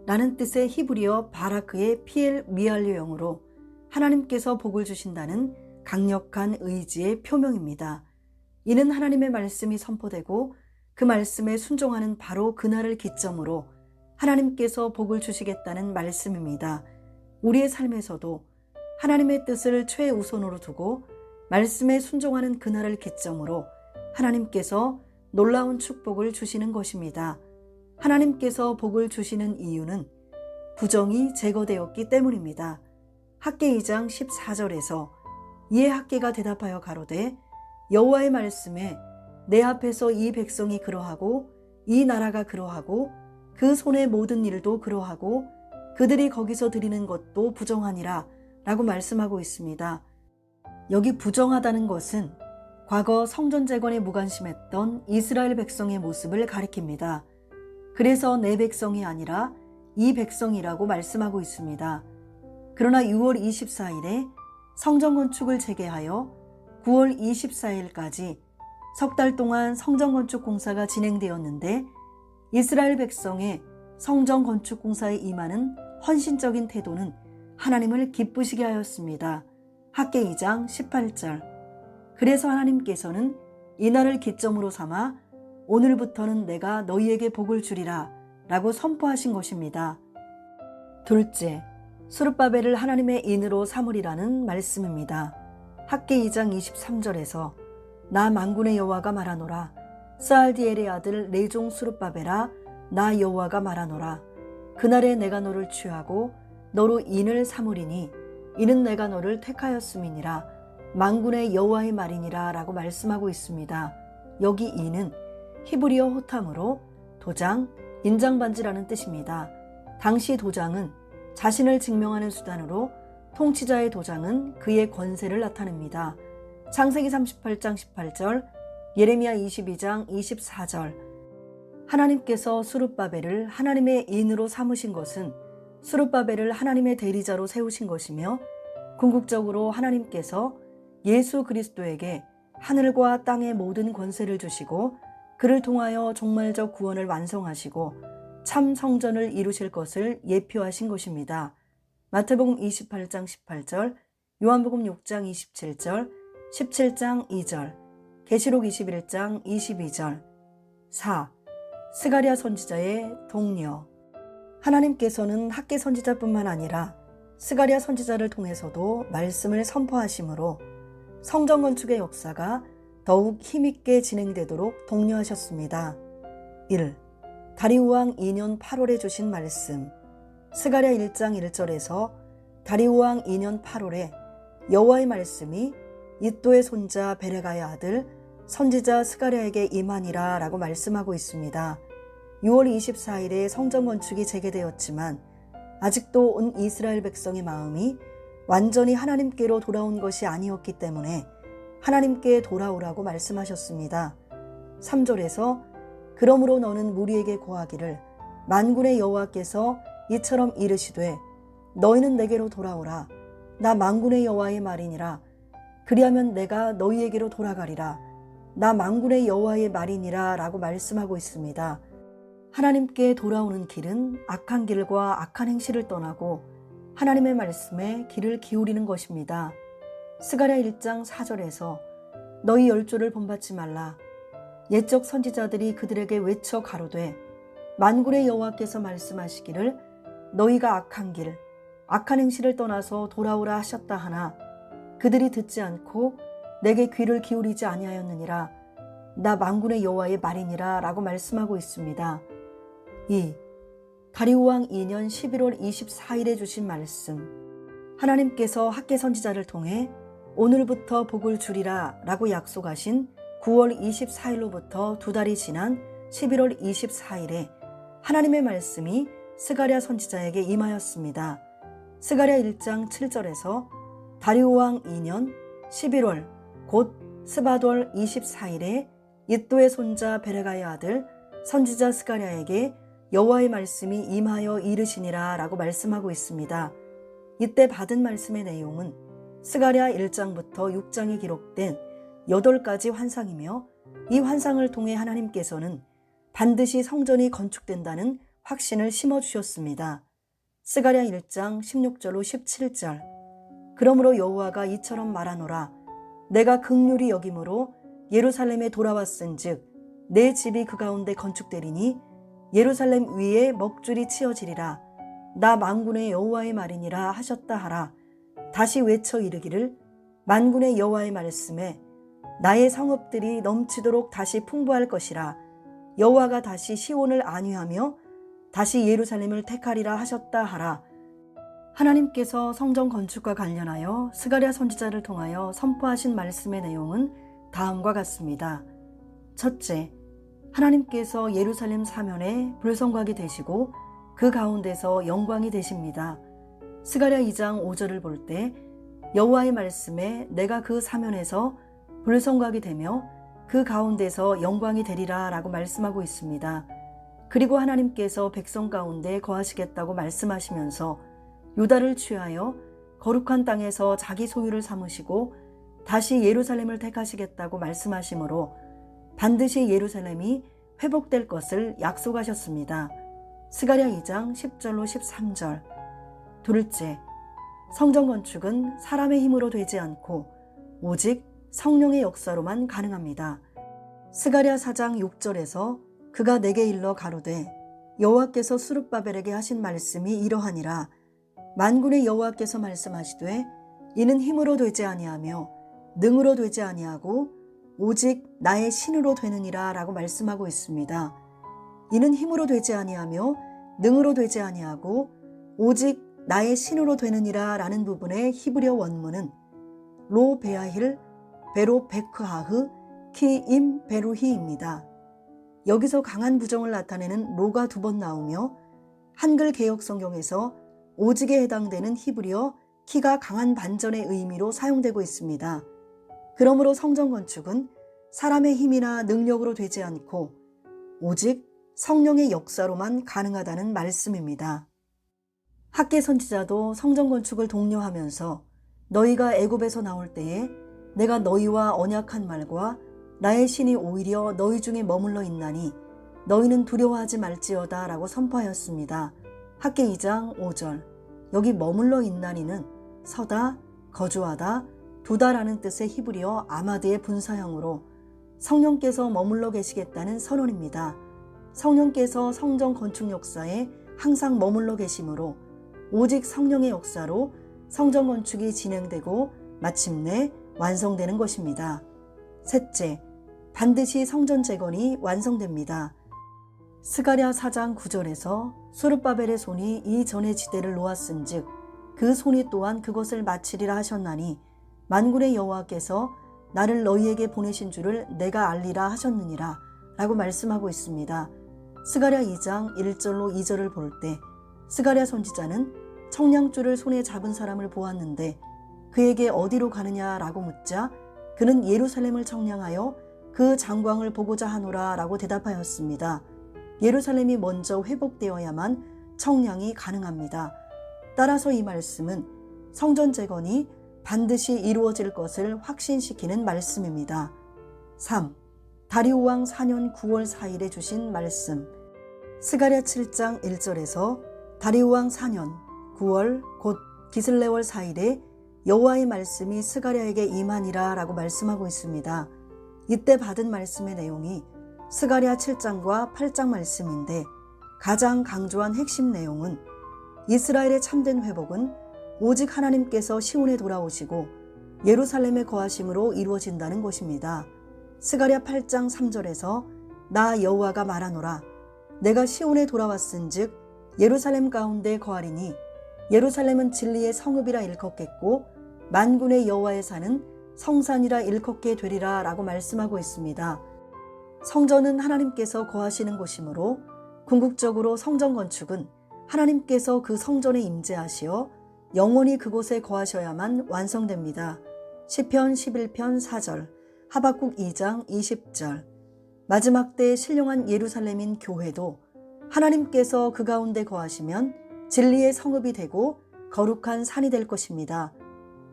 라는 뜻의 히브리어 바라크의 피엘 미알료형으로 하나님께서 복을 주신다는 강력한 의지의 표명입니다. 이는 하나님의 말씀이 선포되고 그 말씀에 순종하는 바로 그날을 기점으로 하나님께서 복을 주시겠다는 말씀입니다. 우리의 삶에서도 하나님의 뜻을 최우선으로 두고 말씀에 순종하는 그날을 기점으로 하나님께서 놀라운 축복을 주시는 것입니다. 하나님께서 복을 주시는 이유는 부정이 제거되었기 때문입니다. 학개 2장 14절에서 이에 학개가 대답하여 가로되 여호와의 말씀에 내 앞에서 이 백성이 그러하고 이 나라가 그러하고 그 손의 모든 일도 그러하고 그들이 거기서 드리는 것도 부정하니라 라고 말씀하고 있습니다. 여기 부정하다는 것은 과거 성전 재건에 무관심했던 이스라엘 백성의 모습을 가리킵니다. 그래서 내 백성이 아니라 이 백성이라고 말씀하고 있습니다. 그러나 6월 24일에 성전 건축을 재개하여 9월 24일까지 석 달 동안 성전 건축 공사가 진행되었는데 이스라엘 백성의 성전 건축 공사에 임하는 헌신적인 태도는 하나님을 기쁘시게 하였습니다. 학개 2장 18절. 그래서 하나님께서는 이날을 기점으로 삼아 오늘부터는 내가 너희에게 복을 주리라 라고 선포하신 것입니다. 둘째, 스룹바벨을 하나님의 인으로 삼으리라는 말씀입니다. 학개 2장 23절에서 나 만군의 여호와가 말하노라. 스알디엘의 아들 내 종 스룹바벨아 나 여호와가 말하노라. 그날에 내가 너를 취하고 너로 인을 삼으리니 이는 내가 너를 택하였음이니라. 만군의 여호와의 말이니라 라고 말씀하고 있습니다. 여기 인은 히브리어 호탐으로 도장, 인장반지라는 뜻입니다. 당시 도장은 자신을 증명하는 수단으로 통치자의 도장은 그의 권세를 나타냅니다. 창세기 38장 18절, 예레미야 22장 24절. 하나님께서 스룹바벨을 하나님의 인으로 삼으신 것은 스룹바벨을 하나님의 대리자로 세우신 것이며, 궁극적으로 하나님께서 예수 그리스도에게 하늘과 땅의 모든 권세를 주시고 그를 통하여 종말적 구원을 완성하시고 참 성전을 이루실 것을 예표하신 것입니다. 마태복음 28장 18절, 요한복음 6장 27절, 17장 2절, 계시록 21장 22절. 4. 스가랴 선지자의 동료. 하나님께서는 학개 선지자뿐만 아니라 스가랴 선지자를 통해서도 말씀을 선포하심으로 성전 건축의 역사가 더욱 힘있게 진행되도록 독려하셨습니다. 1. 다리우 왕 2년 8월에 주신 말씀. 스가랴 1장 1절에서 다리우 왕 2년 8월에 여호와의 말씀이 이또의 손자 베레가의 아들 선지자 스가랴에게 임하니라 라고 말씀하고 있습니다. 6월 24일에 성전 건축이 재개되었지만 아직도 온 이스라엘 백성의 마음이 완전히 하나님께로 돌아온 것이 아니었기 때문에 하나님께 돌아오라고 말씀하셨습니다. 3절에서 그러므로 너는 무리에게 고하기를 만군의 여호와께서 이처럼 이르시되 너희는 내게로 돌아오라. 나 만군의 여호와의 말이니라. 그리하면 내가 너희에게로 돌아가리라. 나 만군의 여호와의 말이니라 라고 말씀하고 있습니다. 하나님께 돌아오는 길은 악한 길과 악한 행실을 떠나고 하나님의 말씀에 귀를 기울이는 것입니다. 스가랴 1장 4절에서 너희 열조를 본받지 말라. 옛적 선지자들이 그들에게 외쳐 가로되 만군의 여호와께서 말씀하시기를 너희가 악한 길, 악한 행실을 떠나서 돌아오라 하셨다 하나 그들이 듣지 않고 내게 귀를 기울이지 아니하였느니라. 나 만군의 여호와의 말이니라 라고 말씀하고 있습니다. 2. 다리우 왕 2년 11월 24일에 주신 말씀. 하나님께서 학개 선지자를 통해 오늘부터 복을 주리라 라고 약속하신 9월 24일로부터 2달이 지난 11월 24일에 하나님의 말씀이 스가랴 선지자에게 임하였습니다. 스가랴 1장 7절에서 다리우 왕 2년 11월 곧 스바돌 24일에 이또의 손자 베레가의 아들 선지자 스가랴에게 여호와의 말씀이 임하여 이르시니라 라고 말씀하고 있습니다. 이때 받은 말씀의 내용은 스가랴 1장부터 6장에 기록된 8가지 환상이며 이 환상을 통해 하나님께서는 반드시 성전이 건축된다는 확신을 심어주셨습니다. 스가랴 1장 16절로 17절. 그러므로 여호와가 이처럼 말하노라. 내가 긍휼히 여김으로 예루살렘에 돌아왔은즉 내 집이 그 가운데 건축되리니 예루살렘 위에 먹줄이 치어지리라. 나 만군의 여호와의 말이니라 하셨다 하라. 다시 외쳐 이르기를 만군의 여호와의 말씀에 나의 성읍들이 넘치도록 다시 풍부할 것이라. 여호와가 다시 시온을 안위하며 다시 예루살렘을 택하리라 하셨다 하라. 하나님께서 성전 건축과 관련하여 스가랴 선지자를 통하여 선포하신 말씀의 내용은 다음과 같습니다. 첫째, 하나님께서 예루살렘 사면에 불성곽이 되시고 그 가운데서 영광이 되십니다. 스가랴 2장 5절을 볼 때 여호와의 말씀에 내가 그 사면에서 불성곽이 되며 그 가운데서 영광이 되리라 라고 말씀하고 있습니다. 그리고 하나님께서 백성 가운데 거하시겠다고 말씀하시면서 유다를 취하여 거룩한 땅에서 자기 소유를 삼으시고 다시 예루살렘을 택하시겠다고 말씀하시므로 반드시 예루살렘이 회복될 것을 약속하셨습니다. 스가랴 2장 10절로 13절. 둘째, 성전 건축은 사람의 힘으로 되지 않고 오직 성령의 역사로만 가능합니다. 스가랴 4장 6절에서 그가 내게 일러 가로되 여호와께서 스룹바벨에게 하신 말씀이 이러하니라. 만군의 여호와께서 말씀하시되 이는 힘으로 되지 아니하며 능으로 되지 아니하고 오직 나의 신으로 되느니라 라고 말씀하고 있습니다. 이는 힘으로 되지 아니하며 능으로 되지 아니하고 오직 나의 신으로 되느니라 라는 부분의 히브리어 원문은 로 베아힐 베로 베크하흐 키임 베루히입니다. 여기서 강한 부정을 나타내는 로가 2번 나오며 한글 개역 성경에서 오직에 해당되는 히브리어 키가 강한 반전의 의미로 사용되고 있습니다. 그러므로 성전 건축은 사람의 힘이나 능력으로 되지 않고 오직 성령의 역사로만 가능하다는 말씀입니다. 학개 선지자도 성전 건축을 독려하면서 너희가 애굽에서 나올 때에 내가 너희와 언약한 말과 나의 신이 오히려 너희 중에 머물러 있나니 너희는 두려워하지 말지어다 라고 선포하였습니다. 학개 2장 5절. 여기 머물러 있나니는 서다, 거주하다, 두다라는 뜻의 히브리어 아마드의 분사형으로 성령께서 머물러 계시겠다는 선언입니다. 성령께서 성전 건축 역사에 항상 머물러 계시므로 오직 성령의 역사로 성전 건축이 진행되고 마침내 완성되는 것입니다. 셋째, 반드시 성전 재건이 완성됩니다. 스가랴 4장 9절에서 수르바벨의 손이 이 전의 지대를 놓았은즉 그 손이 또한 그것을 마치리라 하셨나니 만군의 여호와께서 나를 너희에게 보내신 줄을 내가 알리라 하셨느니라 라고 말씀하고 있습니다. 스가랴 2장 1절로 2절을 볼 때 스가랴 선지자는 청량줄을 손에 잡은 사람을 보았는데 그에게 어디로 가느냐라고 묻자 그는 예루살렘을 청량하여 그 장광을 보고자 하노라 라고 대답하였습니다. 예루살렘이 먼저 회복되어야만 청량이 가능합니다. 따라서 이 말씀은 성전 재건이 반드시 이루어질 것을 확신시키는 말씀입니다. 3. 다리오 왕 4년 9월 4일에 주신 말씀. 스가랴 7장 1절에서 다리오 왕 4년 9월 곧 기슬레월 4일에 여호와의 말씀이 스가랴에게 임하니라 라고 말씀하고 있습니다. 이때 받은 말씀의 내용이 스가랴 7장과 8장 말씀인데 가장 강조한 핵심 내용은 이스라엘의 참된 회복은 오직 하나님께서 시온에 돌아오시고 예루살렘에 거하심으로 이루어진다는 것입니다. 스가랴 8장 3절에서 나 여호와가 말하노라 내가 시온에 돌아왔은즉 예루살렘 가운데 거하리니 예루살렘은 진리의 성읍이라 일컫겠고 만군의 여호와의 산은 성산이라 일컫게 되리라 라고 말씀하고 있습니다. 성전은 하나님께서 거하시는 곳이므로 궁극적으로 성전 건축은 하나님께서 그 성전에 임재하시어 영원히 그곳에 거하셔야만 완성됩니다. 시편 11편 4절, 하박국 2장 20절. 마지막 때 신령한 예루살렘인 교회도 하나님께서 그 가운데 거하시면 진리의 성읍이 되고 거룩한 산이 될 것입니다.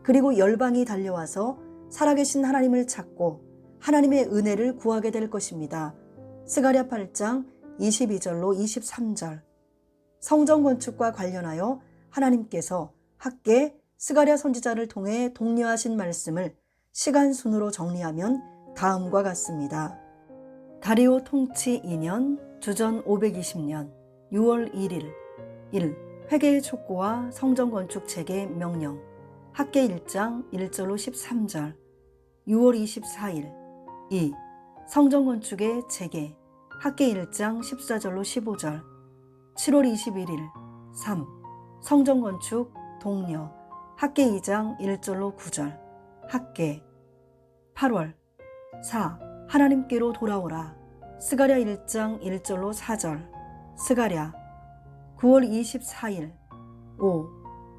그리고 열방이 달려와서 살아계신 하나님을 찾고 하나님의 은혜를 구하게 될 것입니다. 스가랴 8장 22절로 23절. 성전 건축과 관련하여 하나님께서 학개 스가랴 선지자를 통해 독려하신 말씀을 시간 순으로 정리하면 다음과 같습니다. 다리오 통치 2년 주전 520년 6월 1일 1. 회개의 촉구와 성전 건축 재개 명령. 학개 1장 1절로 13절. 6월 24일 2. 성전 건축의 재개. 학개 1장 14절로 15절. 7월 21일 3. 성전 건축 독려. 학개 2장 1절로 9절. 학개. 8월 4. 하나님께로 돌아오라. 스가랴 1장 1절로 4절. 스가랴. 9월 24일 5.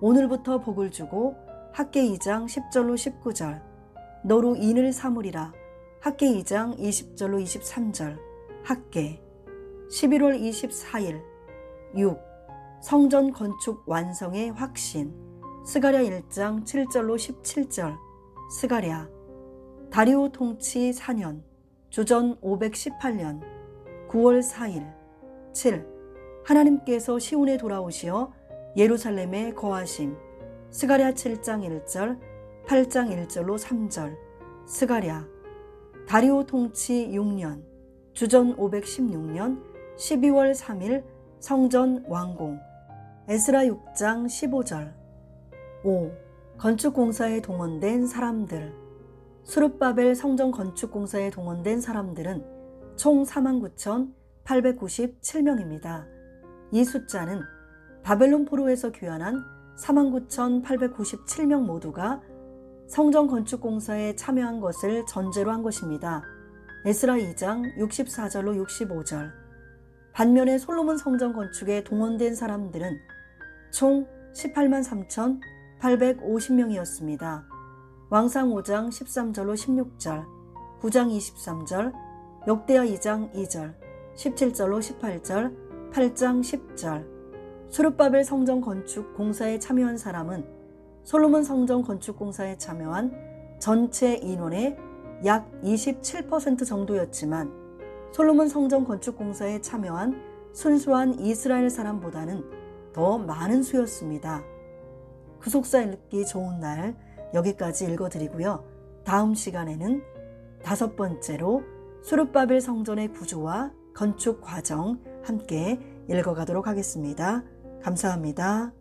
오늘부터 복을 주고. 학개 2장 10절로 19절. 너로 인을 삼으리라. 학개 2장 20절로 23절. 학개. 11월 24일 6. 성전 건축 완성의 확신. 스가랴 1장 7절로 17절. 스가랴. 다리오 통치 4년 주전 518년 9월 4일 7. 하나님께서 시온에 돌아오시어 예루살렘에 거하심. 스가랴 7장 1절 8장 1절로 3절. 스가랴. 다리오 통치 6년 주전 516년 12월 3일 성전 완공. 에스라 6장 15절. 5. 건축공사에 동원된 사람들. 수르바벨 성전 건축공사에 동원된 사람들은 총 49,897명입니다. 이 숫자는 바벨론 포로에서 귀환한 49,897명 모두가 성전 건축공사에 참여한 것을 전제로 한 것입니다. 에스라 2장 64절로 65절. 반면에 솔로몬 성전 건축에 동원된 사람들은 총 18만 850명이었습니다. 왕상 5장 13절로 16절, 9장 23절, 역대하 2장 2절, 17절로 18절, 8장 10절. 수룹바벨 성전 건축 공사에 참여한 사람은 솔로몬 성전 건축 공사에 참여한 전체 인원의 약 27% 정도였지만 솔로몬 성전 건축 공사에 참여한 순수한 이스라엘 사람보다는 더 많은 수였습니다. 구속사 읽기 좋은 날 여기까지 읽어드리고요. 다음 시간에는 5번째로 수룹바벨 성전의 구조와 건축 과정 함께 읽어가도록 하겠습니다. 감사합니다.